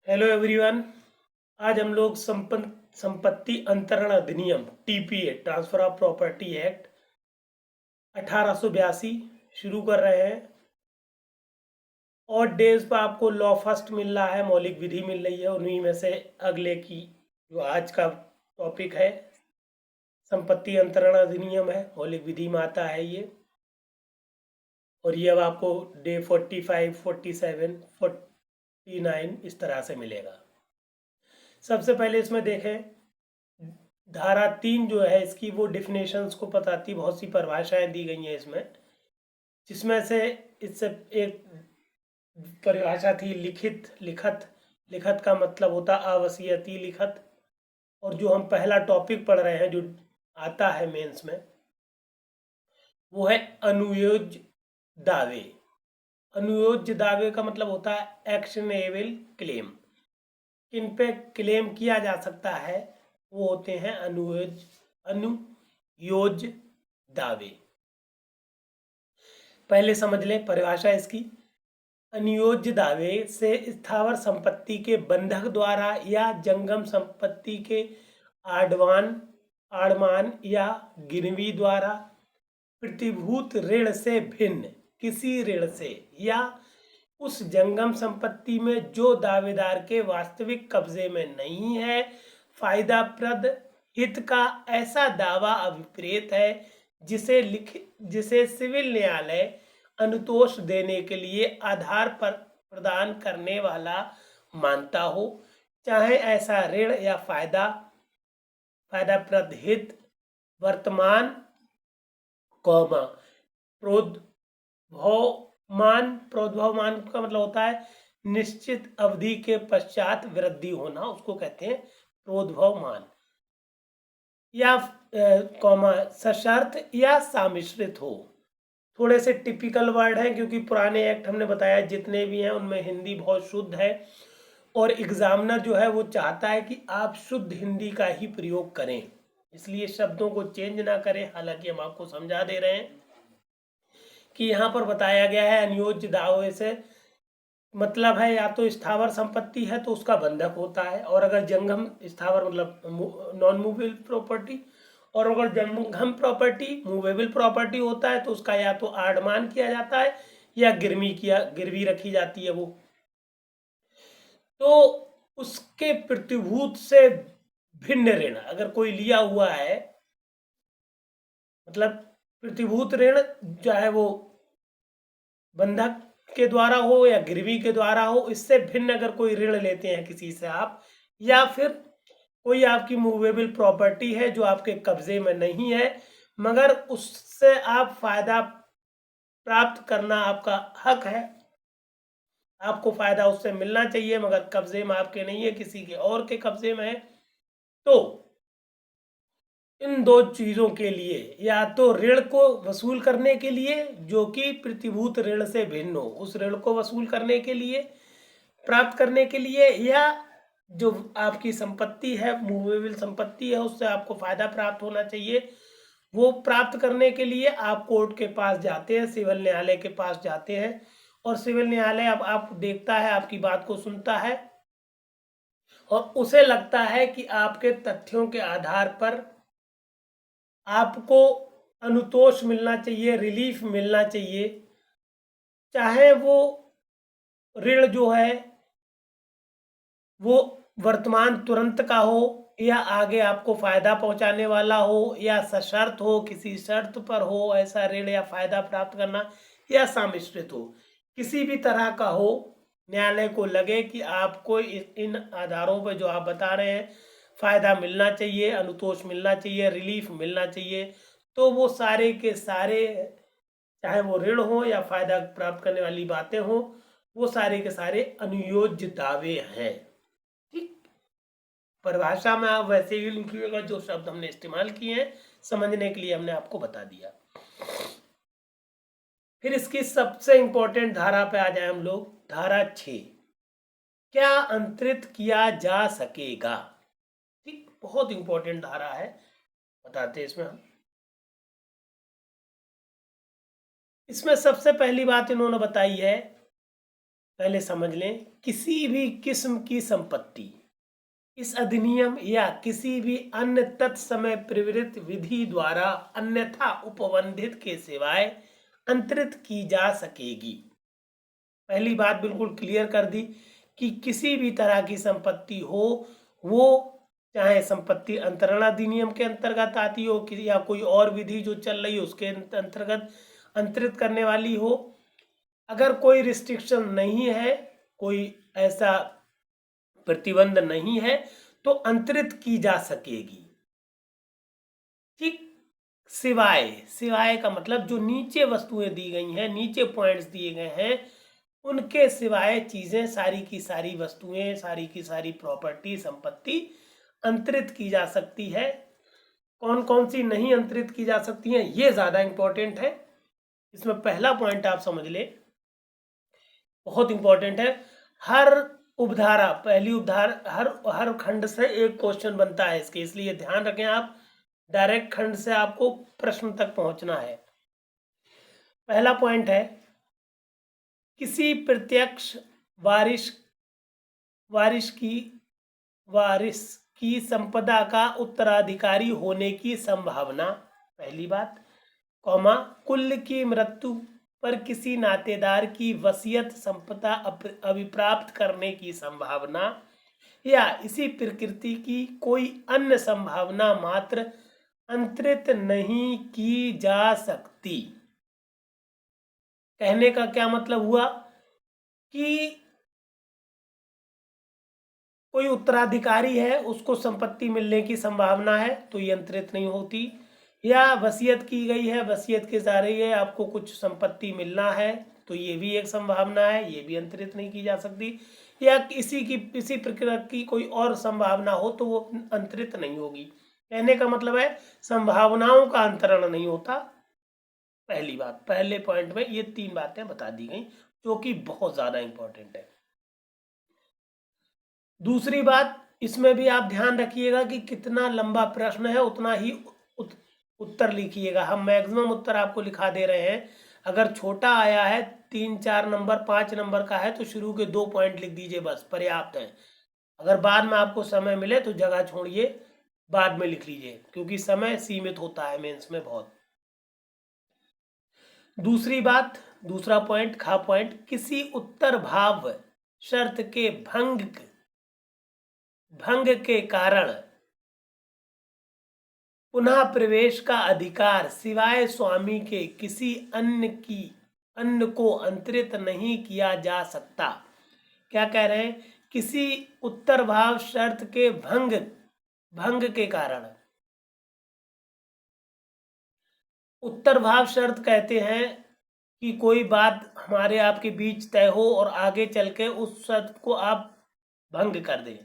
Hello everyone. आज हम लोग संपत्ति अंतरण अधिनियम TPA transfer of property act 1882 शुरू कर रहे हैं। और डेज पर आपको लॉ फर्स्ट मिल रहा है, मौलिक विधि मिल रही है। उन्हीं में से अगले की जो आज का टॉपिक है संपत्ति अंतरण अधिनियम है, मौलिक विधि में आता है ये। और ये अब आपको डे 45, 47, 49 इस तरह से मिलेगा। सबसे पहले इसमें देखें, धारा 3 जो है इसकी वो डिफिनेशंस को बताती, बहुत सी परिभाषाएं दी गई हैं इसमें, जिसमें से इससे एक परिभाषा थी लिखित लिखत। लिखत का मतलब होता अवसीयती लिखत। और जो हम पहला टॉपिक पढ़ रहे हैं जो आता है मेंस में, वो है अनुयोज्य दावे। अनुयोज्य दावे का मतलब होता है एक्शनेबल क्लेम। किन पे क्लेम किया जा सकता है वो होते हैं अनुयोज्य दावे। पहले समझ लें परिभाषा इसकी। अनुयोज्य दावे से स्थावर संपत्ति के बंधक द्वारा या जंगम संपत्ति के आड़मान या गिरवी द्वारा प्रतिभूत ऋण से भिन्न किसी ऋण से या उस जंगम संपत्ति में जो दावेदार के वास्तविक कब्जे में नहीं है फायदाप्रद हित का ऐसा दावा अभिप्रेत है जिसे सिविल न्यायालय अनुतोष देने के लिए आधार पर प्रदान करने वाला मानता हो, चाहे ऐसा ऋण या फायदाप्रद हित वर्तमान प्रोद्भवमान का मतलब होता है निश्चित अवधि के पश्चात वृद्धि होना, उसको कहते हैं प्रोद्भवमान, या सशर्त या सामिश्रित हो। थोड़े से टिपिकल वर्ड हैं क्योंकि पुराने एक्ट हमने बताया जितने भी हैं उनमें हिंदी बहुत शुद्ध है और एग्जामिनर जो है वो चाहता है कि आप शुद्ध हिंदी का ही प्रयोग करें, इसलिए शब्दों को चेंज ना करें। हालांकि हम आपको समझा दे रहे हैं कि यहाँ पर बताया गया है अनुयोज्य दावे से मतलब है या तो स्थावर संपत्ति है तो उसका बंधक होता है, और अगर जंगम स्थावर मतलब नॉन मूवेबल प्रॉपर्टी, और अगर जंगम प्रॉपर्टी मूवेबल प्रॉपर्टी होता है तो उसका या तो आड़मान किया जाता है या गिरवी रखी जाती है वो। तो उसके प्रतिभूत से भिन्न ऋण अगर कोई लिया हुआ है, मतलब प्रतिभूत ऋण चाहे वो बंधक के द्वारा हो या गिरवी के द्वारा हो, इससे भिन्न अगर कोई ऋण लेते हैं किसी से आप, या फिर कोई आपकी मूवेबल प्रॉपर्टी है जो आपके कब्जे में नहीं है मगर उससे आप फायदा प्राप्त करना आपका हक है, आपको फायदा उससे मिलना चाहिए मगर कब्जे में आपके नहीं है, किसी के और के कब्जे में है, तो इन दो चीजों के लिए, या तो ऋण को वसूल करने के लिए जो कि प्रतिभूत ऋण से भिन्न हो, उस ऋण को वसूल करने के लिए, प्राप्त करने के लिए, या जो आपकी संपत्ति है मूवेबल संपत्ति है उससे आपको फायदा प्राप्त होना चाहिए, वो प्राप्त करने के लिए आप कोर्ट के पास जाते हैं, सिविल न्यायालय के पास जाते हैं। और सिविल न्यायालय अब आप देखता है, आपकी बात को सुनता है और उसे लगता है कि आपके तथ्यों के आधार पर आपको अनुतोष मिलना चाहिए, रिलीफ मिलना चाहिए, चाहे वो ऋण जो है वो वर्तमान तुरंत का हो या आगे आपको फायदा पहुंचाने वाला हो या सशर्त हो, किसी शर्त पर हो ऐसा ऋण या फायदा प्राप्त करना, या सम्मिश्रित हो, किसी भी तरह का हो। न्यायालय को लगे कि आपको इन आधारों पर जो आप बता रहे हैं फायदा मिलना चाहिए, अनुतोष मिलना चाहिए, रिलीफ मिलना चाहिए, तो वो सारे के सारे, चाहे वो ऋण हो या फायदा प्राप्त करने वाली बातें हो, वो सारे के सारे अनुयोज्य दावे हैं। ठीक, परिभाषा में आप वैसे ही लिखिएगा जो शब्द हमने इस्तेमाल किए हैं, समझने के लिए हमने आपको बता दिया। फिर इसकी सबसे इंपॉर्टेंट धारा पे आ जाए हम लोग, धारा 6, क्या अंतरित किया जा सकेगा। ठीक, बहुत इंपॉर्टेंट धारा है, बताते हैं इसमें हम। इसमें सबसे पहली बात इन्होंने बताई है पहले समझ लें, किसी भी किस्म की संपत्ति इस अधिनियम या किसी भी अन्य तत्समय प्रवृत्त विधि द्वारा अन्यथा उपबंधित के सिवाय अंतरित की जा सकेगी। पहली बात बिल्कुल क्लियर कर दी कि किसी भी तरह की संपत्ति हो, वो चाहे संपत्ति अंतरण अधिनियम के अंतर्गत आती हो या कोई और विधि जो चल रही हो उसके अंतर्गत अंतरित करने वाली हो, अगर कोई रिस्ट्रिक्शन नहीं है, कोई ऐसा प्रतिबंध नहीं है, तो अंतरित की जा सकेगी। ठीक, सिवाय, सिवाय का मतलब जो नीचे वस्तुएं दी गई हैं, नीचे पॉइंट्स दिए गए हैं, उनके सिवाय चीजें, सारी की सारी वस्तुएं, सारी की सारी प्रॉपर्टी, संपत्ति अंतरित की जा सकती है। कौन कौन सी नहीं अंतरित की जा सकती हैं, ये ज्यादा इंपॉर्टेंट है। इसमें पहला पॉइंट आप समझ ले, बहुत इंपॉर्टेंट है। हर उपधारा, पहली उपधारा, हर खंड से एक क्वेश्चन बनता है इसके, इसलिए ध्यान रखें आप, डायरेक्ट खंड से आपको प्रश्न तक पहुंचना है। पहला पॉइंट है, किसी प्रत्यक्ष वारिस की संपदा का उत्तराधिकारी होने की संभावना, पहली बात, कौमा, कुल की मृत्यु पर किसी नातेदार की वसीयत संपदा अभिप्राप्त करने की संभावना या इसी प्रकृति की कोई अन्य संभावना मात्र अंतरित नहीं की जा सकती। कहने का क्या मतलब हुआ कि कोई उत्तराधिकारी है, उसको संपत्ति मिलने की संभावना है, तो ये अंतरित नहीं होती। या वसीयत की गई है, वसीयत के जरिए आपको कुछ संपत्ति मिलना है, तो ये भी एक संभावना है, ये भी अंतरित नहीं की जा सकती। या इसी प्रकार की कोई और संभावना हो तो वो अंतरित नहीं होगी। कहने का मतलब है संभावनाओं का अंतरण नहीं होता। पहली बात, पहले पॉइंट में ये 3 बातें बता दी गई जो कि बहुत ज्यादा इंपॉर्टेंट है। दूसरी बात, इसमें भी आप ध्यान रखिएगा कि कितना लंबा प्रश्न है उतना ही उत्तर लिखिएगा। हम मैक्सिमम उत्तर आपको लिखा दे रहे हैं। अगर छोटा आया है 3, 4 नंबर, 5 नंबर का है तो शुरू के 2 पॉइंट लिख दीजिए, बस पर्याप्त है। अगर बाद में आपको समय मिले तो जगह छोड़िए, बाद में लिख लीजिए, क्योंकि समय सीमित होता है मेंस में बहुत। दूसरी बात, दूसरा पॉइंट, खा पॉइंट, किसी उत्तर भाव शर्त के भंग के कारण पुनः प्रवेश का अधिकार सिवाय स्वामी के किसी अन्य को अंतरित नहीं किया जा सकता। क्या कह रहे हैं, किसी उत्तर भाव शर्त के भंग के कारण, उत्तर भाव शर्त कहते हैं कि कोई बात हमारे आपके बीच तय हो और आगे चल के उस शर्त को आप भंग कर दें,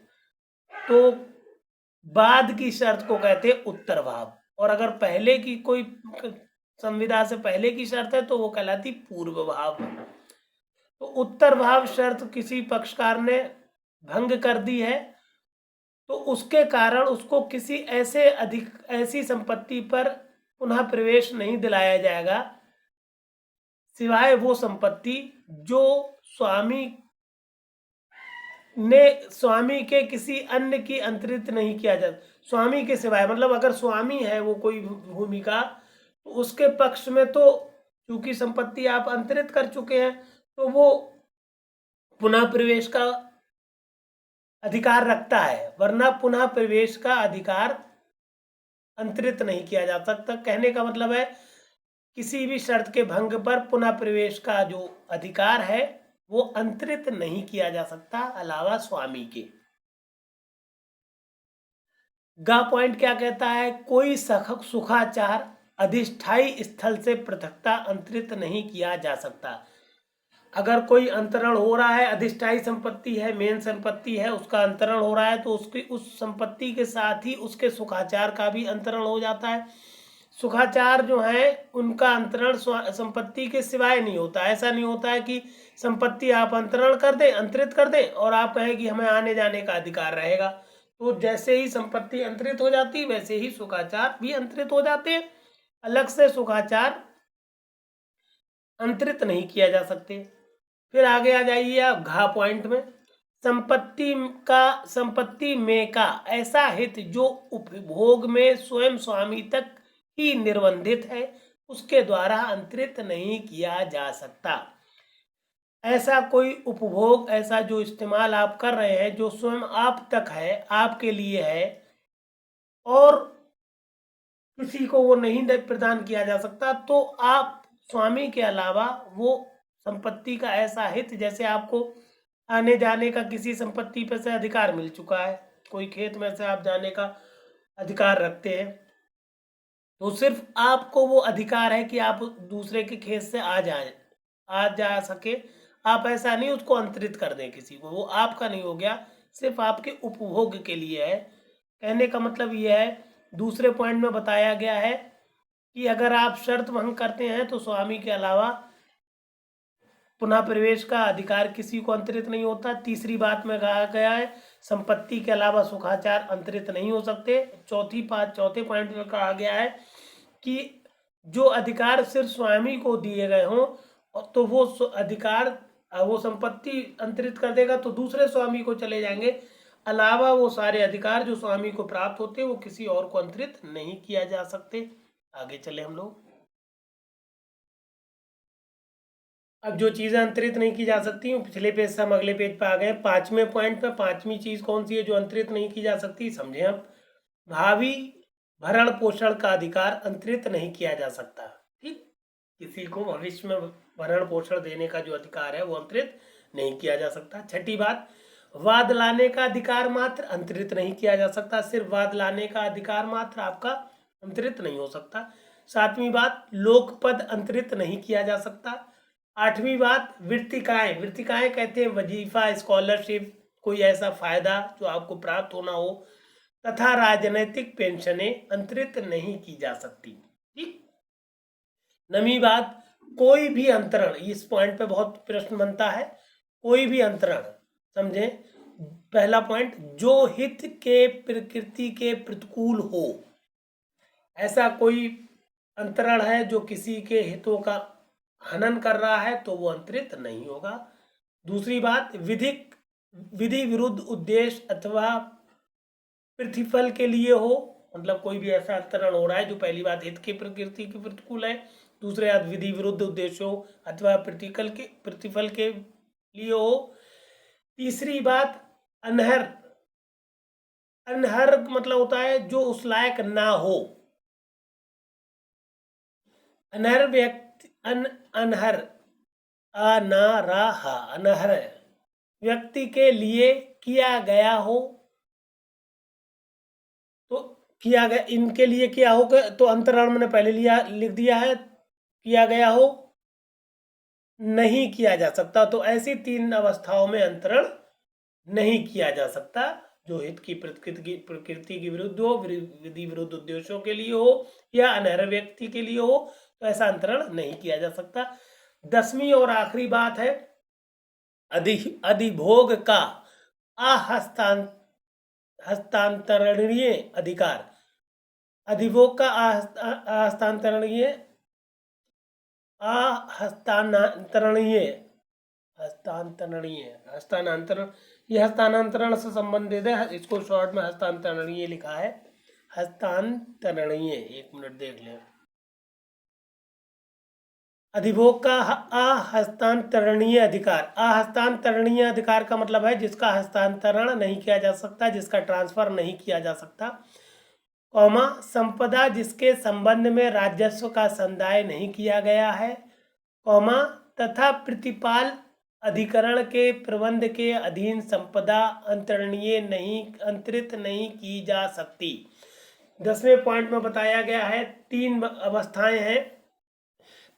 तो बाद की शर्त को कहते हैं उत्तर भाव। और अगर पहले की कोई संविदा से पहले की शर्त है तो वो कहलाती पूर्व भाव। तो उत्तर भाव शर्त किसी पक्षकार ने भंग कर दी है तो उसके कारण उसको किसी ऐसी संपत्ति पर पुनः प्रवेश नहीं दिलाया जाएगा सिवाय वो संपत्ति जो स्वामी के किसी अन्य की अंतरित नहीं किया जाता। स्वामी के सिवाय मतलब अगर स्वामी है वो कोई भूमिका, तो उसके पक्ष में तो चूंकि संपत्ति आप अंतरित कर चुके हैं तो वो पुनः प्रवेश का अधिकार रखता है, वरना पुनः प्रवेश का अधिकार अंतरित नहीं किया जा सकता। कहने का मतलब है किसी भी शर्त के भंग पर पुनः प्रवेश का जो अधिकार है वो अंतरित नहीं किया जा सकता अलावा स्वामी के। गा पॉइंट क्या कहता है, कोई सुखाचार अधिष्ठायी स्थल से पृथकता अंतरित नहीं किया जा सकता। अगर कोई अंतरण हो रहा है, अधिष्ठायी संपत्ति है, मेन संपत्ति है, उसका अंतरण हो रहा है तो उसकी उस संपत्ति के साथ ही उसके सुखाचार का भी अंतरण हो जाता है। सुखाचार जो है उनका अंतरण संपत्ति के सिवाय नहीं होता। ऐसा नहीं होता है कि संपत्ति आप अंतरण कर दें, अंतरित कर दें और आप कहें कि हमें आने जाने का अधिकार रहेगा। तो जैसे ही संपत्ति अंतरित हो जाती वैसे ही सुखाचार भी अंतरित हो जाते हैं। अलग से सुखाचार अंतरित नहीं किया जा सकते। फिर आगे आ जाइए आप घ पॉइंट में, संपत्ति में का ऐसा हित जो उपभोग में स्वयं स्वामी तक ही निर्बंधित है, उसके द्वारा अंतरित नहीं किया जा सकता। ऐसा कोई उपभोग, ऐसा जो इस्तेमाल आप कर रहे हैं जो स्वयं आप तक है, आपके लिए है, और किसी को वो नहीं प्रदान किया जा सकता, तो आप स्वामी के अलावा वो संपत्ति का ऐसा हित, जैसे आपको आने जाने का किसी संपत्ति पर से अधिकार मिल चुका है, कोई खेत में से आप जाने का अधिकार रखते हैं, तो सिर्फ आपको वो अधिकार है कि आप दूसरे के खेत से आ जा सके। आप ऐसा नहीं उसको अंतरित कर दें किसी को, वो आपका नहीं हो गया, सिर्फ आपके उपभोग के लिए है। कहने का मतलब ये है, दूसरे पॉइंट में बताया गया है कि अगर आप शर्त भंग करते हैं तो स्वामी के अलावा पुनः प्रवेश का अधिकार किसी को अंतरित नहीं होता। तीसरी बात में कहा गया है संपत्ति के अलावा सुखाचार अंतरित नहीं हो सकते। चौथे पॉइंट में कहा गया है कि जो अधिकार सिर्फ स्वामी को दिए गए हों, तो वो अधिकार, वो संपत्ति अंतरित कर देगा तो दूसरे स्वामी को चले जाएंगे, अलावा वो सारे अधिकार जो स्वामी को प्राप्त होते हैं वो किसी और को अंतरित नहीं किया जा सकते। आगे चले हम लोग। अब जो चीज़ें अंतरित नहीं की जा सकती, पिछले पेज से हम अगले पेज पे आ गए। पांचवें पॉइंट पे पांचवी चीज कौन सी है जो अंतरित नहीं की जा सकती, समझें आप। भावी भरण पोषण का अधिकार अंतरित नहीं किया जा सकता। ठीक, किसी को भविष्य में भरण पोषण देने का जो अधिकार है वो अंतरित नहीं किया जा सकता। छठी बात, वाद लाने का अधिकार मात्र अंतरित नहीं किया जा सकता। सिर्फ वाद लाने का अधिकार मात्र आपका अंतरित नहीं हो सकता। सातवीं बात, लोकपद अंतरित नहीं किया जा सकता। आठवीं बात, वृत्तिकाएं कहते हैं वजीफा, स्कॉलरशिप, कोई ऐसा फायदा जो आपको प्राप्त होना हो, तथा राजनैतिक पेंशनें अंतरित नहीं की जा सकती। ठीक। नवीं बात, कोई भी अंतरण, इस पॉइंट पे बहुत प्रश्न बनता है, कोई भी अंतरण, समझे। पहला पॉइंट, जो हित के प्रकृति के प्रतिकूल हो, ऐसा कोई अंतरण है जो किसी के हितों का हनन कर रहा है तो वो अंतरित नहीं होगा। दूसरी बात, विधि विरुद्ध उद्देश्य अथवा प्रतिफल के लिए हो, मतलब कोई भी ऐसा अंतरण हो रहा है जो पहली बात हित की प्रकृति के प्रतिकूल है, दूसरे बात विधि विरुद्ध उद्देश्य हो अथवा प्रतिफल के लिए हो। तीसरी बात, अनहर मतलब होता है जो उस लायक ना हो। अनहर व्यक्ति, अनहर अनहर व्यक्ति के लिए किया गया हो, तो किया गया, इनके लिए किया हो तो अंतरण मैंने पहले लिख दिया है, किया गया हो, नहीं किया जा सकता। तो ऐसी तीन अवस्थाओं में अंतरण नहीं किया जा सकता, जो हित की प्रकृति के विरुद्ध हो, विधि विरुद्ध उद्देश्यों के लिए हो या अनहर व्यक्ति के लिए हो, तो ऐसा अंतरण नहीं किया जा सकता। 10वीं और आखिरी बात है, अधिभोग का हस्तांतरणीय अधिकार। अधिभोग का हस्तांतरणीय हस्तांतरण, ये हस्तांतरण से संबंधित है, इसको शॉर्ट में हस्तांतरणीय लिखा है। हस्तांतरणीय, एक मिनट देख लें। अधिभोग का अहस्तांतरणीय अधिकार। अहस्तांतरणीय अधिकार का मतलब है जिसका हस्तांतरण नहीं किया जा सकता, जिसका ट्रांसफर नहीं किया जा सकता, कौमा संपदा जिसके संबंध में राजस्व का संदाय नहीं किया गया है, कौमा तथा प्रतिपाल अधिकरण के प्रबंध के अधीन संपदा अंतरित नहीं की जा सकती। 10वें पॉइंट में बताया गया है 3 अवस्थाएं हैं।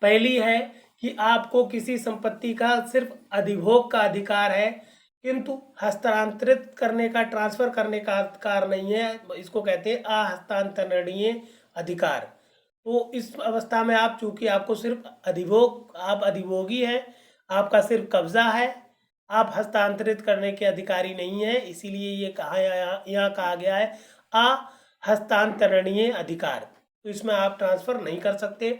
पहली है कि आपको किसी संपत्ति का सिर्फ अधिभोग का अधिकार है, किंतु हस्तांतरित करने का, ट्रांसफर करने का अधिकार नहीं है, इसको कहते हैं अहस्तांतरणीय अधिकार। तो इस अवस्था में आप, चूंकि आपको सिर्फ अधिभोग, आप अधिभोगी हैं, आपका सिर्फ कब्जा है, आप हस्तांतरित करने के अधिकारी नहीं है, इसीलिए ये यहाँ कहा गया है अहस्तांतरणीय अधिकार, तो इसमें आप ट्रांसफर नहीं कर सकते।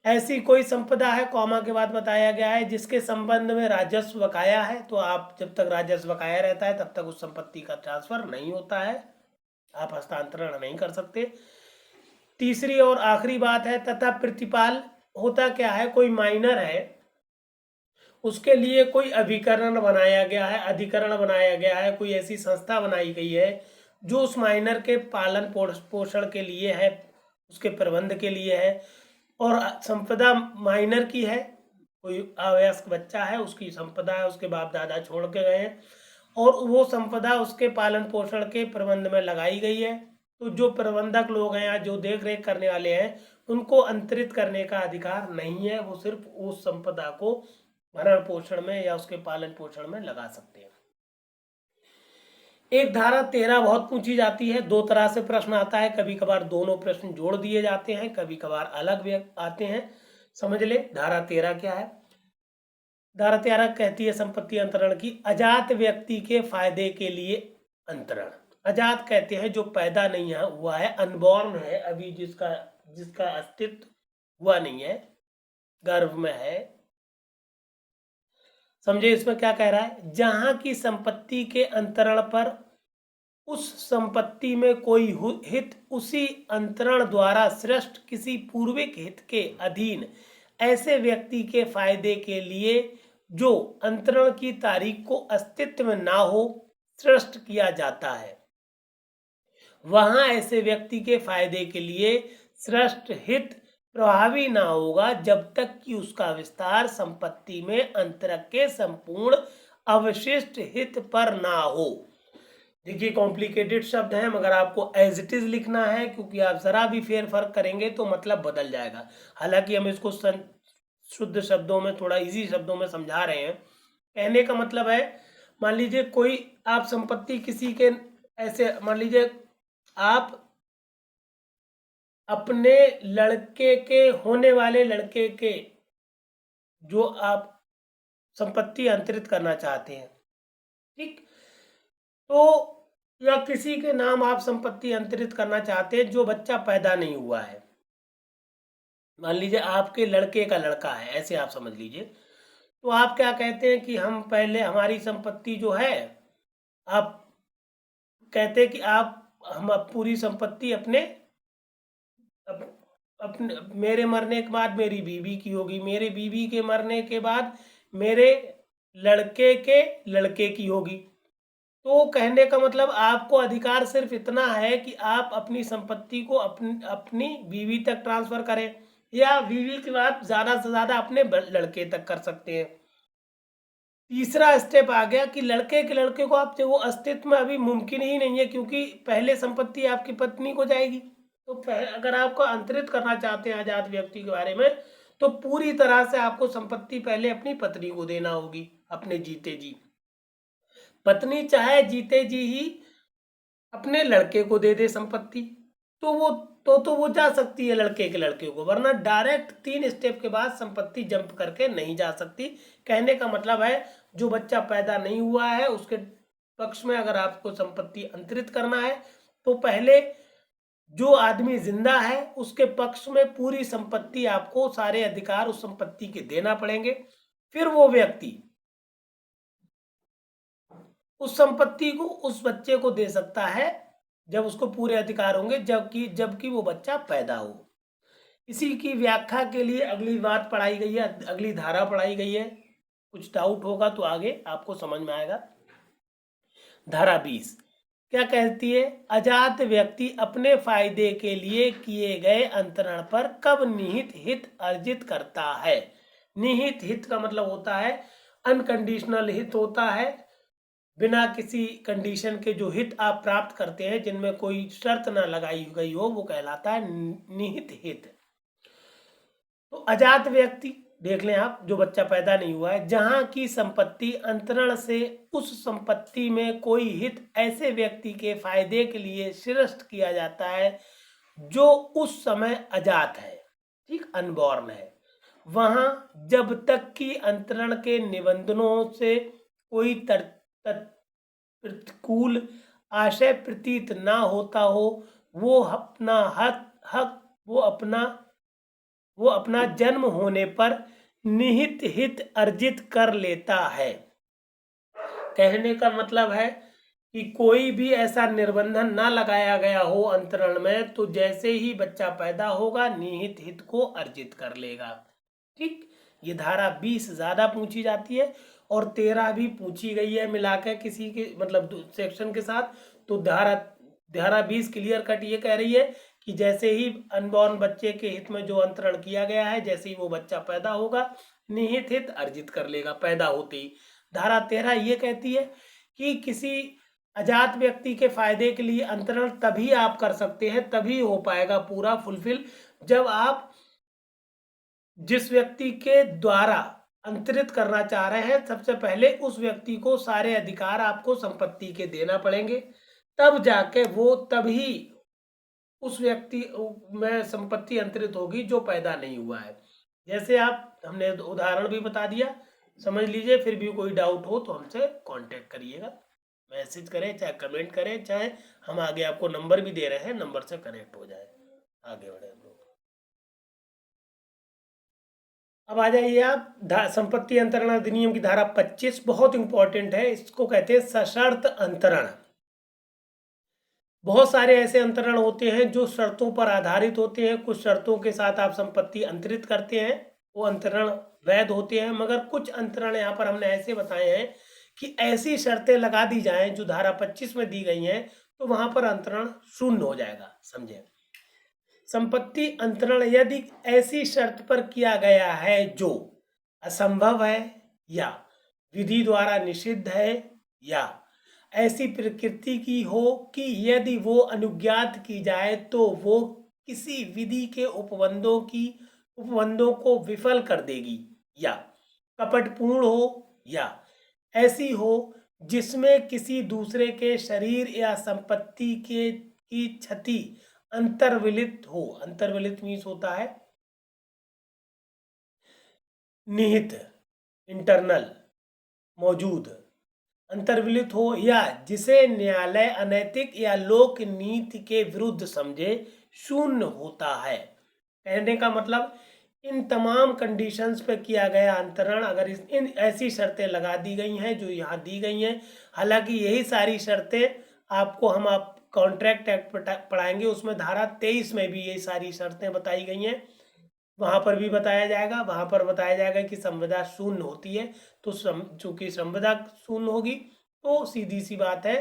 ऐसी कोई संपदा है, कॉमा के बाद बताया गया है, जिसके संबंध में राजस्व बकाया है, तो आप जब तक राजस्व बकाया रहता है तब तक उस संपत्ति का ट्रांसफर नहीं होता है, आप हस्तांतरण नहीं कर सकते। तीसरी और आखिरी बात है तथा प्रतिपाल। होता क्या है, कोई माइनर है, उसके लिए कोई अभिकरण बनाया गया है, अधिकरण बनाया गया है, कोई ऐसी संस्था बनाई गई है जो उस माइनर के पालन पोषण के लिए है, उसके प्रबंध के लिए है। और संपदा माइनर की है, कोई अवयस्क बच्चा है, उसकी संपदा है, उसके बाप दादा छोड़ के गए हैं, और वो संपदा उसके पालन पोषण के प्रबंध में लगाई गई है। तो जो प्रबंधक लोग हैं या जो देख रेख करने वाले हैं, उनको अंतरित करने का अधिकार नहीं है, वो सिर्फ उस संपदा को भरण पोषण में या उसके पालन पोषण में लगा सकते हैं। एक धारा 13 बहुत पूछी जाती है, दो तरह से प्रश्न आता है, कभी कभार दोनों प्रश्न जोड़ दिए जाते हैं, कभी कभार अलग भी आते हैं। समझ ले धारा 13 क्या है। धारा 13 कहती है संपत्ति अंतरण की, अजात व्यक्ति के फायदे के लिए अंतरण। अजात कहते हैं जो पैदा नहीं हुआ है, अनबॉर्न है, अभी जिसका अस्तित्व हुआ नहीं है, गर्भ में है। समझे इसमें क्या कह रहा है, जहां की संपत्ति के अंतरण पर उस संपत्ति में कोई हित उसी अंतरण द्वारा सृष्ट किसी पूर्विक हित के अधीन ऐसे व्यक्ति के फायदे के लिए जो अंतरण की तारीख को अस्तित्व में ना हो सृष्ट किया जाता है, वहां ऐसे व्यक्ति के फायदे के लिए सृष्ट हित प्रभावी ना होगा जब तक कि उसका विस्तार संपत्ति में अंतरक के संपूर्ण अवशिष्ट हित पर ना हो। देखिए कॉम्प्लिकेटेड शब्द है, मगर आपको एज इट इज लिखना है, क्योंकि आप जरा भी फेर फर्क करेंगे तो मतलब बदल जाएगा। हालांकि हम इसको शुद्ध शब्दों में, थोड़ा इजी शब्दों में समझा रहे हैं। कहने का मतलब है, मान लीजिए कोई आप संपत्ति किसी के ऐसे, मान लीजिए आप अपने लड़के के, होने वाले लड़के के जो आप संपत्ति अंतरित करना चाहते हैं, ठीक, तो या किसी के नाम आप संपत्ति अंतरित करना चाहते हैं जो बच्चा पैदा नहीं हुआ है। मान लीजिए आपके लड़के का लड़का है, ऐसे आप समझ लीजिए। तो आप क्या कहते हैं कि हम पहले हमारी संपत्ति जो है, आप कहते हैं कि हम पूरी संपत्ति अपने मेरे मरने के बाद मेरी बीवी की होगी, मेरे बीवी के मरने के बाद मेरे लड़के के लड़के की होगी। तो कहने का मतलब आपको अधिकार सिर्फ इतना है कि आप अपनी संपत्ति को अपनी बीवी तक ट्रांसफर करें, या बीवी के बाद ज्यादा से ज्यादा अपने लड़के तक कर सकते हैं। तीसरा स्टेप आ गया कि लड़के के लड़के को आप, वो अस्तित्व में अभी मुमकिन ही नहीं है, क्योंकि पहले संपत्ति आपकी पत्नी को जाएगी। तो अगर आपको अंतरित करना चाहते हैं आजाद व्यक्ति के बारे में, तो पूरी तरह से आपको संपत्ति पहले अपनी पत्नी को देना होगी, अपने जीते जी। पत्नी चाहे जीते जी ही अपने लड़के को दे दे संपत्ति, तो वो जा सकती है लड़के के लड़के को, वरना डायरेक्ट 3 स्टेप के बाद संपत्ति जंप करके नहीं जा सकती। कहने का मतलब है जो बच्चा पैदा नहीं हुआ है उसके पक्ष में अगर आपको संपत्ति अंतरित करना है, तो पहले जो आदमी जिंदा है उसके पक्ष में पूरी संपत्ति, आपको सारे अधिकार उस संपत्ति के देना पड़ेंगे। फिर वो व्यक्ति उस संपत्ति को उस बच्चे को दे सकता है जब उसको पूरे अधिकार होंगे, जबकि वो बच्चा पैदा हो। इसी की व्याख्या के लिए अगली बात पढ़ाई गई है, अगली धारा पढ़ाई गई है। कुछ डाउट होगा तो आगे आपको समझ में आएगा। धारा 20 क्या कहती है, अजात व्यक्ति अपने फायदे के लिए किए गए अंतरण पर कब निहित हित अर्जित करता है। निहित हित का मतलब होता है अनकंडीशनल हित होता है, बिना किसी कंडीशन के जो हित आप प्राप्त करते हैं, जिनमें कोई शर्त ना लगाई गई हो, वो कहलाता है निहित हित। तो अजात व्यक्ति देख लें आप, जो बच्चा पैदा नहीं हुआ है, जहां की संपत्ति अंतरण से उस संपत्ति में कोई हित ऐसे व्यक्ति के फायदे के लिए सृष्ट किया जाता है जो उस समय अजात है, ठीक, अनबॉर्न है, वहां जब तक कि अंतरण के निबंधनों से कोई प्रतिकूल आशय प्रतीत ना होता हो, वो अपना वो अपना जन्म होने पर निहित हित अर्जित कर लेता है। कहने का मतलब है कि कोई भी ऐसा निर्बंधन ना लगाया गया हो अंतरण में, तो जैसे ही बच्चा पैदा होगा निहित हित को अर्जित कर लेगा। ठीक, ये धारा 20 ज्यादा पूछी जाती है और 13 भी पूछी गई है मिलाकर किसी के मतलब सेक्शन के साथ। तो धारा धारा 20 क्लियर कट ये कह रही है कि जैसे ही अनबॉर्न बच्चे के हित में जो अंतरण किया गया है, जैसे ही वो बच्चा पैदा होगा निहित हित अर्जित कर लेगा पैदा होते ही। धारा 13 ये कहती है कि किसी अजात व्यक्ति के फायदे के लिए अंतरण तभी आप कर सकते हैं, तभी हो पाएगा पूरा फुलफिल, जब आप जिस व्यक्ति के द्वारा अंतरित करना चाह रहे हैं सबसे पहले उस व्यक्ति को सारे अधिकार आपको संपत्ति के देना पड़ेंगे, तब जाके वो तभी उस व्यक्ति में संपत्ति अंतरित होगी जो पैदा नहीं हुआ है। जैसे आप हमने उदाहरण भी बता दिया, समझ लीजिए। फिर भी कोई डाउट हो तो हमसे कांटेक्ट करिएगा, मैसेज करें, चाहे कमेंट करें, चाहे हम आगे आपको नंबर भी दे रहे हैं, नंबर से कनेक्ट हो जाए, आगे बढ़े हम लोग। अब आ जाइए आप संपत्ति अंतरण अधिनियम की धारा 25, बहुत इंपॉर्टेंट है, इसको कहते हैं सशर्त अंतरण। बहुत सारे ऐसे अंतरण होते हैं जो शर्तों पर आधारित होते हैं, कुछ शर्तों के साथ आप संपत्ति अंतरित करते हैं, वो अंतरण वैध होते हैं। मगर कुछ अंतरण यहाँ पर हमने ऐसे बताए हैं कि ऐसी शर्तें लगा दी जाएं जो धारा 25 में दी गई हैं, तो वहां पर अंतरण शून्य हो जाएगा। समझे, संपत्ति अंतरण यदि ऐसी शर्त पर किया गया है जो असंभव है या विधि द्वारा निषिद्ध है या ऐसी प्रकृति की हो कि यदि वो अनुज्ञात की जाए तो वो किसी विधि के उपबंधों को विफल कर देगी, या कपटपूर्ण हो, या ऐसी हो जिसमें किसी दूसरे के शरीर या संपत्ति की क्षति अंतर्विलित हो। अंतर्विलित मीन्स होता है निहित, इंटरनल, मौजूद, अंतर्विलित हो, या जिसे न्यायालय अनैतिक या लोक नीति के विरुद्ध समझे, शून्य होता है। कहने का मतलब इन तमाम कंडीशंस पे किया गया अंतरण, अगर इन ऐसी शर्तें लगा दी गई हैं जो यहाँ दी गई हैं, हालांकि यही सारी शर्तें आपको हम आप कॉन्ट्रैक्ट एक्ट पढ़ाएंगे, उसमें धारा 23 में भी यही सारी शर्तें बताई गई हैं, वहां पर भी बताया जाएगा। वहां पर बताया जाएगा कि संविदा शून्य होती है, तो चूंकि संविदा शून्य होगी तो सीधी सी बात है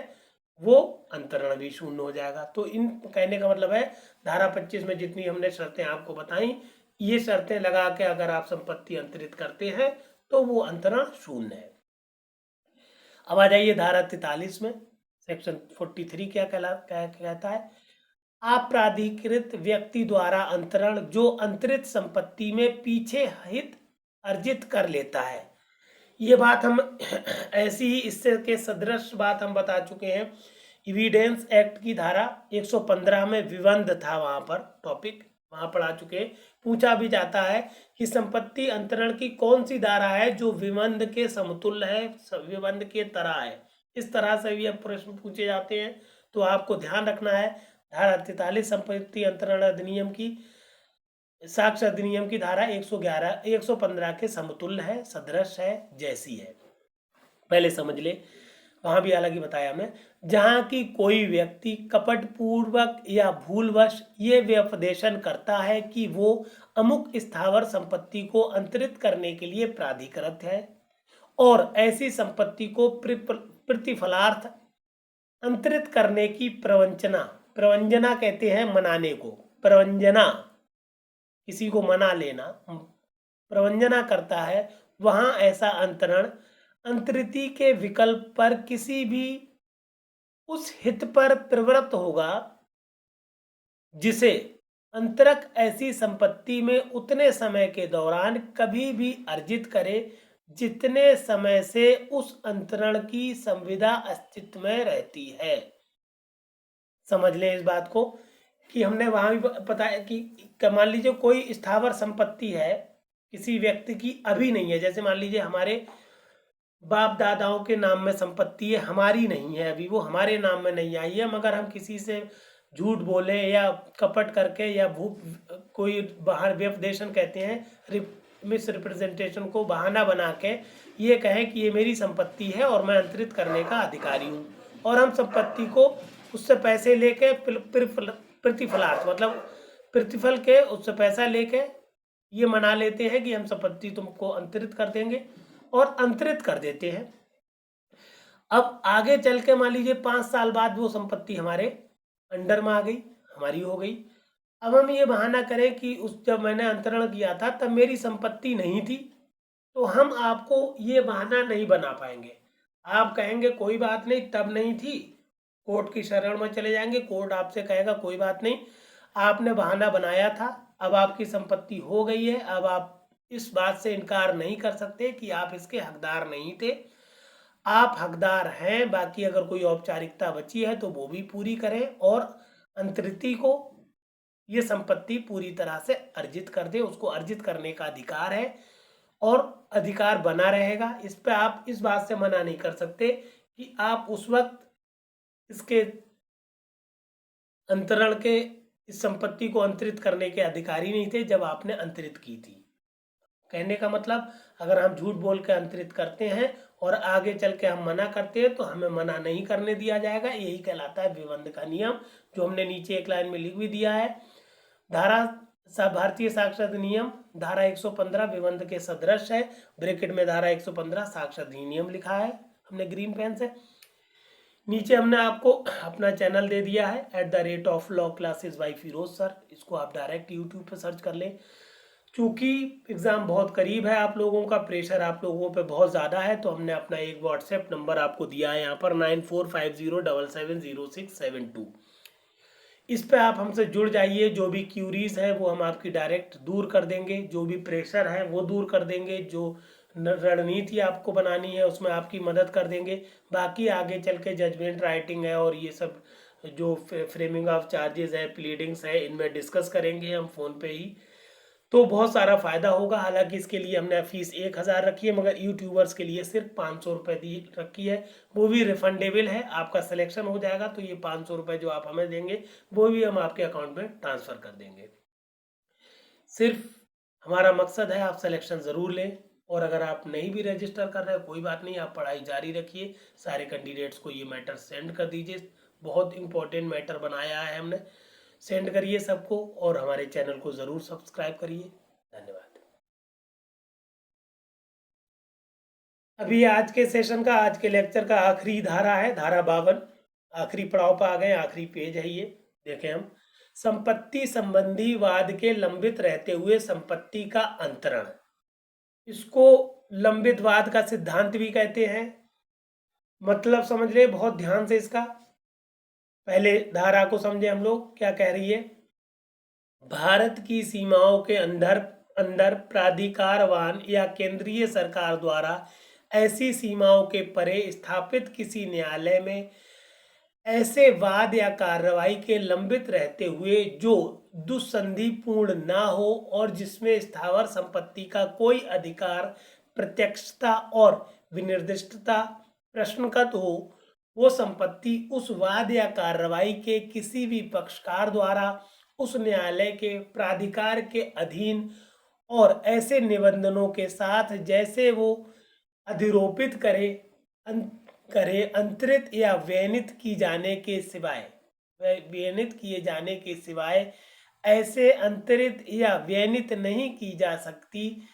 वो अंतरण भी शून्य हो जाएगा। तो इन कहने का मतलब है धारा 25 में जितनी हमने शर्तें आपको बताई, ये शर्तें लगा के अगर आप संपत्ति अंतरित करते हैं तो वो अंतरण शून्य है। अब आ जाइए धारा 43 में, सेक्शन 43 क्या कहता है, अपराधिकृत व्यक्ति द्वारा अंतरण जो अंतरित संपत्ति में पीछे हित अर्जित कर लेता है। ये बात हम ऐसी ही इससे के सदृश बात हम बता चुके हैं। एविडेंस एक्ट की धारा 115 में विबंध था, वहां पर टॉपिक वहां पढ़ा चुके। पूछा भी जाता है कि संपत्ति अंतरण की कौन सी धारा है जो विबंध के समतुल्य है, विबंध के तरह है। इस तरह से भी अब प्रश्न पूछे जाते हैं, तो आपको ध्यान रखना है धारा 43 संपत्ति अंतरण अधिनियम की साक्ष्य अधिनियम की धारा 115 के समतुल्य है, सदृश है, जैसी है। पहले समझ ले, वहां भी अलग ही बताया हमने, जहां की कोई व्यक्ति कपट पूर्वक या भूलवश ये व्यपदेशन करता है कि वो अमुक स्थावर संपत्ति को अंतरित करने के लिए प्राधिकृत है और ऐसी संपत्ति को प्रतिफलार्थ अंतरित करने की प्रवंजना कहते हैं मनाने को, प्रवंजना किसी को मना लेना, प्रवंजना करता है, वहां ऐसा अंतरण अंतरिति के विकल्प पर किसी भी उस हित पर प्रवृत्त होगा जिसे अंतरक ऐसी संपत्ति में उतने समय के दौरान कभी भी अर्जित करे जितने समय से उस अंतरण की संविदा अस्तित्व में रहती है। समझ लें इस बात को कि हमने वहां भी पता है कि मान लीजिए कोई स्थावर संपत्ति है किसी व्यक्ति की, अभी नहीं है, जैसे मान लीजिए हमारे बाप दादाओं के नाम में संपत्ति है, हमारी नहीं है, अभी वो हमारे नाम में नहीं आई है, मगर हम किसी से झूठ बोले या कपट करके या कोई बाहर व्यपदेशन कहते हैं, मिस रिप्रेजेंटेशन को बहाना बना के ये कहें कि ये मेरी संपत्ति है और मैं अंतरित करने का अधिकारी हूँ, और हम संपत्ति को उससे पैसे लेके प्रतिफलार्थ मतलब प्रतिफल के उससे पैसा लेके ये मना लेते हैं कि हम संपत्ति तुमको अंतरित कर देंगे और अंतरित कर देते हैं। अब आगे चल के मान लीजिए 5 साल बाद वो संपत्ति हमारे अंडर में आ गई, हमारी हो गई। अब हम ये बहाना करें कि जब मैंने अंतरण किया था तब मेरी संपत्ति नहीं थी, तो हम आपको ये बहाना नहीं बना पाएंगे। आप कहेंगे कोई बात नहीं, तब नहीं थी, कोर्ट की शरण में चले जाएंगे, कोर्ट आपसे कहेगा कोई बात नहीं, आपने बहाना बनाया था, अब आपकी संपत्ति हो गई है, अब आप इस बात से इनकार नहीं कर सकते कि आप इसके हकदार नहीं थे, आप हकदार हैं। बाकी अगर कोई औपचारिकता बची है तो वो भी पूरी करें और अंतरिती को ये संपत्ति पूरी तरह से अर्जित कर दे, उसको अर्जित करने का अधिकार है और अधिकार बना रहेगा। इस पे आप इस बात से मना नहीं कर सकते कि आप उस वक्त इसके अंतरण के इस संपत्ति को अंतरित करने के अधिकारी नहीं थे जब आपने अंतरित की थी। कहने का मतलब अगर हम झूठ बोल के अंतरित करते हैं और आगे चल के हम मना करते हैं तो हमें मना नहीं करने दिया जाएगा। यही कहलाता है विबंध का नियम, जो हमने नीचे एक लाइन में लिख भी दिया है। धारा भारतीय साक्ष्य अधिनियम धारा 115 विबंध के सदृश है, ब्रैकेट में धारा 115 साक्ष्य अधिनियम लिखा है हमने ग्रीन पेन से। नीचे हमने आपको अपना चैनल दे दिया है @law classes by Firoz sir, इसको आप डायरेक्ट यूट्यूब पे सर्च कर लें। चूँकि एग्ज़ाम बहुत करीब है, आप लोगों का प्रेशर आप लोगों पे बहुत ज़्यादा है, तो हमने अपना एक व्हाट्सएप नंबर आपको दिया है यहाँ पर 9450770672। इस पे आप हमसे जुड़ जाइए, जो भी क्यूरीज है वो हम आपकी डायरेक्ट दूर कर देंगे, जो भी प्रेशर है वो दूर कर देंगे, जो रणनीति आपको बनानी है उसमें आपकी मदद कर देंगे। बाकी आगे चल के जजमेंट राइटिंग है और ये सब जो फ्रेमिंग ऑफ चार्जेस है, प्लीडिंग्स है, इनमें डिस्कस करेंगे हम फ़ोन पे ही, तो बहुत सारा फ़ायदा होगा। हालांकि इसके लिए हमने फीस 1000 रखी है, मगर यूट्यूबर्स के लिए सिर्फ 500 रुपये दी रखी है, वो भी रिफंडेबल है। आपका सिलेक्शन हो जाएगा तो ये 500 रुपये जो आप हमें देंगे वो भी हम आपके अकाउंट में ट्रांसफ़र कर देंगे। सिर्फ हमारा मकसद है आप सिलेक्शन ज़रूर लें, और अगर आप नहीं भी रजिस्टर कर रहे हो कोई बात नहीं, आप पढ़ाई जारी रखिए। सारे कैंडिडेट्स को ये मैटर सेंड कर दीजिए, बहुत इंपॉर्टेंट मैटर बनाया है हमने। सेंड करिए सबको और हमारे चैनल को ज़रूर सब्सक्राइब करिए। धन्यवाद। अभी आज के सेशन का, आज के लेक्चर का आखिरी धारा है धारा 52, आखिरी पड़ाव पर आ गए, आखिरी पेज है ये। देखें हम, संपत्ति संबंधी वाद के लंबित रहते हुए संपत्ति का अंतरण, इसको लंबित वाद का सिद्धांत भी कहते हैं। मतलब समझ ले बहुत ध्यान से इसका, पहले धारा को समझे हम लोग क्या कह रही है। भारत की सीमाओं के अंदर अंदर प्राधिकारवान या केंद्रीय सरकार द्वारा ऐसी सीमाओं के परे स्थापित किसी न्यायालय में ऐसे वाद या कार्रवाई के लंबित रहते हुए जो दुस्संधिपूर्ण ना हो और जिसमें स्थावर संपत्ति का कोई अधिकार प्रत्यक्षता और विनिर्दिष्टता प्रश्नगत हो, वो संपत्ति उस वाद या कार्रवाई के किसी भी पक्षकार द्वारा उस न्यायालय के प्राधिकार के अधीन और ऐसे निबंधनों के साथ जैसे वो अधिरोपित करे अंतरित या व्यनित किए जाने के सिवाय ऐसे अंतरित या व्यनित नहीं की जा सकती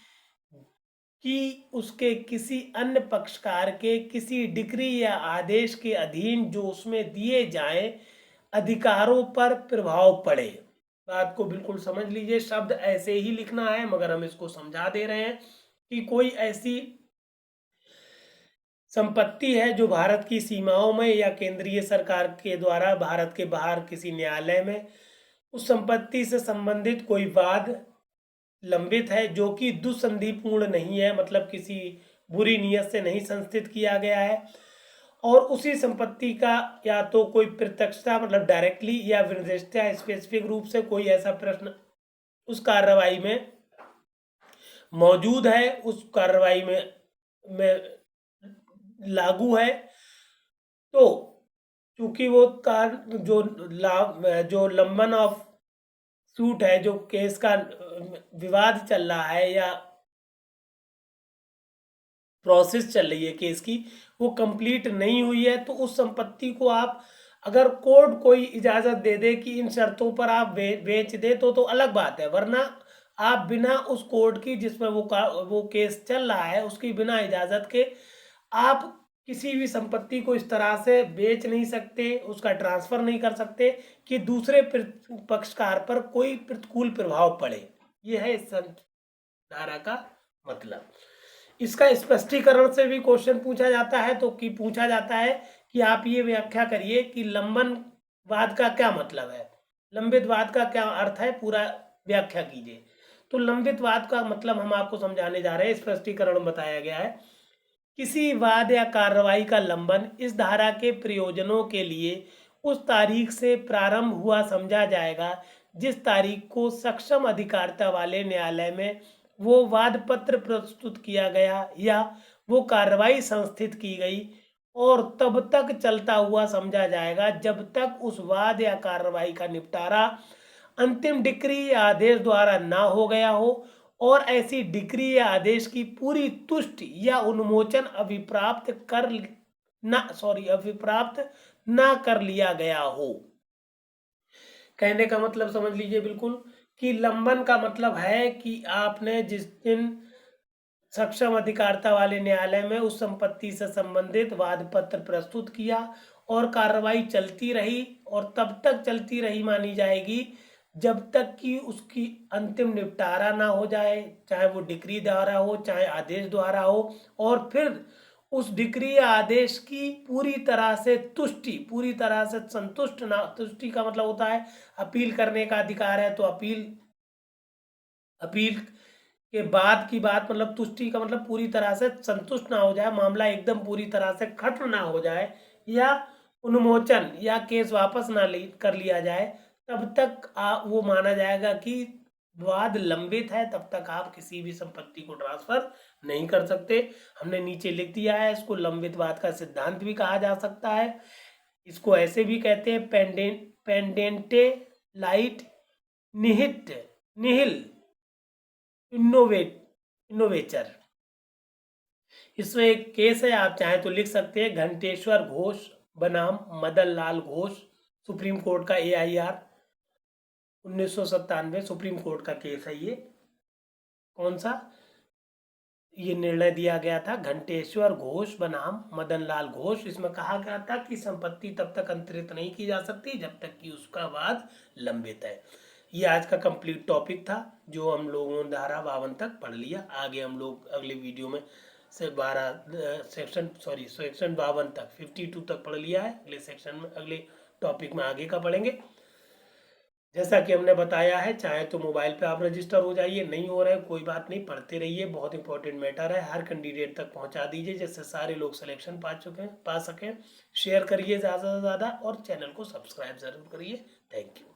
कि उसके किसी अन्य पक्षकार के किसी डिक्री या आदेश के अधीन जो उसमें दिए जाएं अधिकारों पर प्रभाव पड़े। बात को बिल्कुल समझ लीजिए, शब्द ऐसे ही लिखना है मगर हम इसको समझा दे रहे हैं कि कोई ऐसी संपत्ति है जो भारत की सीमाओं में या केंद्रीय सरकार के द्वारा भारत के बाहर किसी न्यायालय में उस संपत्ति से संबंधित कोई वाद लंबित है जो कि दुस्संधिपूर्ण नहीं है, मतलब किसी बुरी नीयत से नहीं संस्थित किया गया है, और उसी संपत्ति का या तो कोई प्रत्यक्षता मतलब डायरेक्टली या विनिर्दिष्टता स्पेसिफिक रूप से कोई ऐसा प्रश्न उस कार्रवाई में मौजूद है, उस कार्रवाई में लागू है, तो चूंकि वो तार जो लंबन ऑफ सूट है, जो केस का विवाद चल रहा है या प्रोसेस चल रही है केस की, वो कंप्लीट नहीं हुई है, तो उस संपत्ति को आप अगर कोर्ट कोई इजाजत दे दे कि इन शर्तों पर आप बेच दे तो अलग बात है, वरना आप बिना उस कोर्ट की जिसमें वो केस चल रहा है उसकी बिना इजाजत के आप किसी भी संपत्ति को इस तरह से बेच नहीं सकते, उसका ट्रांसफर नहीं कर सकते कि दूसरे पक्षकार पर कोई प्रतिकूल प्रभाव पड़े। यह है इस धारा का मतलब। इसका स्पष्टीकरण से भी क्वेश्चन पूछा जाता है, तो कि पूछा जाता है कि आप ये व्याख्या करिए कि लंबनवाद का क्या मतलब है, लंबित वाद का क्या अर्थ है, पूरा व्याख्या कीजिए। तो लंबित वाद का मतलब हम आपको समझाने जा रहे हैं, स्पष्टीकरण बताया गया है। किसी वाद या कार्रवाई का लंबन इस धारा के प्रयोजनों के लिए उस तारीख से प्रारंभ हुआ समझा जाएगा जिस तारीख को सक्षम अधिकारिता वाले न्यायालय में वो वाद पत्र प्रस्तुत किया गया या वो कार्रवाई संस्थित की गई, और तब तक चलता हुआ समझा जाएगा जब तक उस वाद या कार्रवाई का निपटारा अंतिम डिक्री या आदेश द्वारा ना हो गया हो और ऐसी डिक्री या आदेश की पूरी तुष्टि या उन्मोचन अभिप्राप्त ना कर लिया गया हो। कहने का मतलब समझ लीजिए बिल्कुल कि लंबन का मतलब है कि आपने जिस दिन सक्षम अधिकारिता वाले न्यायालय में उस संपत्ति से संबंधित वाद पत्र प्रस्तुत किया और कार्रवाई चलती रही, और तब तक चलती रही मानी जाएगी जब तक कि उसकी अंतिम निपटारा ना हो जाए, चाहे वो डिक्री द्वारा हो चाहे आदेश द्वारा हो, और फिर उस डिक्री या आदेश की पूरी तरह से तुष्टि, पूरी तरह से संतुष्ट ना, तुष्टि का मतलब होता है अपील करने का अधिकार है, तो अपील के बाद की बात, मतलब तुष्टि का मतलब पूरी तरह से संतुष्ट ना हो जाए, मामला एकदम पूरी तरह से खत्म ना हो जाए या उन्मोचन या केस वापस ना कर लिया जाए, तब तक वो माना जाएगा कि वाद लंबित है, तब तक आप किसी भी संपत्ति को ट्रांसफर नहीं कर सकते। हमने नीचे लिख दिया है, इसको लंबित वाद का सिद्धांत भी कहा जा सकता है। इसको ऐसे भी कहते हैं पेंडेंटे लाइट निहित निहिल इनोवेचर। इसमें एक केस है, आप चाहें तो लिख सकते हैं, घंटेश्वर घोष बनाम मदन लाल घोष, सुप्रीम कोर्ट का AIR 1997 सुप्रीम कोर्ट का केस है। ये कौन सा, ये निर्णय दिया गया था घंटेश्वर घोष बनाम मदन लाल घोष। इसमें कहा गया था कि संपत्ति तब तक अंतरित नहीं की जा सकती जब तक कि उसका वाद लंबित है। ये आज का कंप्लीट टॉपिक था जो हम लोगों ने धारा 52 तक पढ़ लिया। आगे हम लोग अगले वीडियो में से सेक्शन 52 तक 52 तक पढ़ लिया है, अगले सेक्शन में अगले टॉपिक में आगे का पढ़ेंगे। जैसा कि हमने बताया है, चाहे तो मोबाइल पे आप रजिस्टर हो जाइए, नहीं हो रहा है कोई बात नहीं, पढ़ते रहिए, बहुत इंपॉर्टेंट मैटर है, हर कैंडिडेट तक पहुंचा दीजिए जिससे सारे लोग सिलेक्शन पा सकें। शेयर करिए ज़्यादा से ज़्यादा और चैनल को सब्सक्राइब जरूर करिए। Thank you.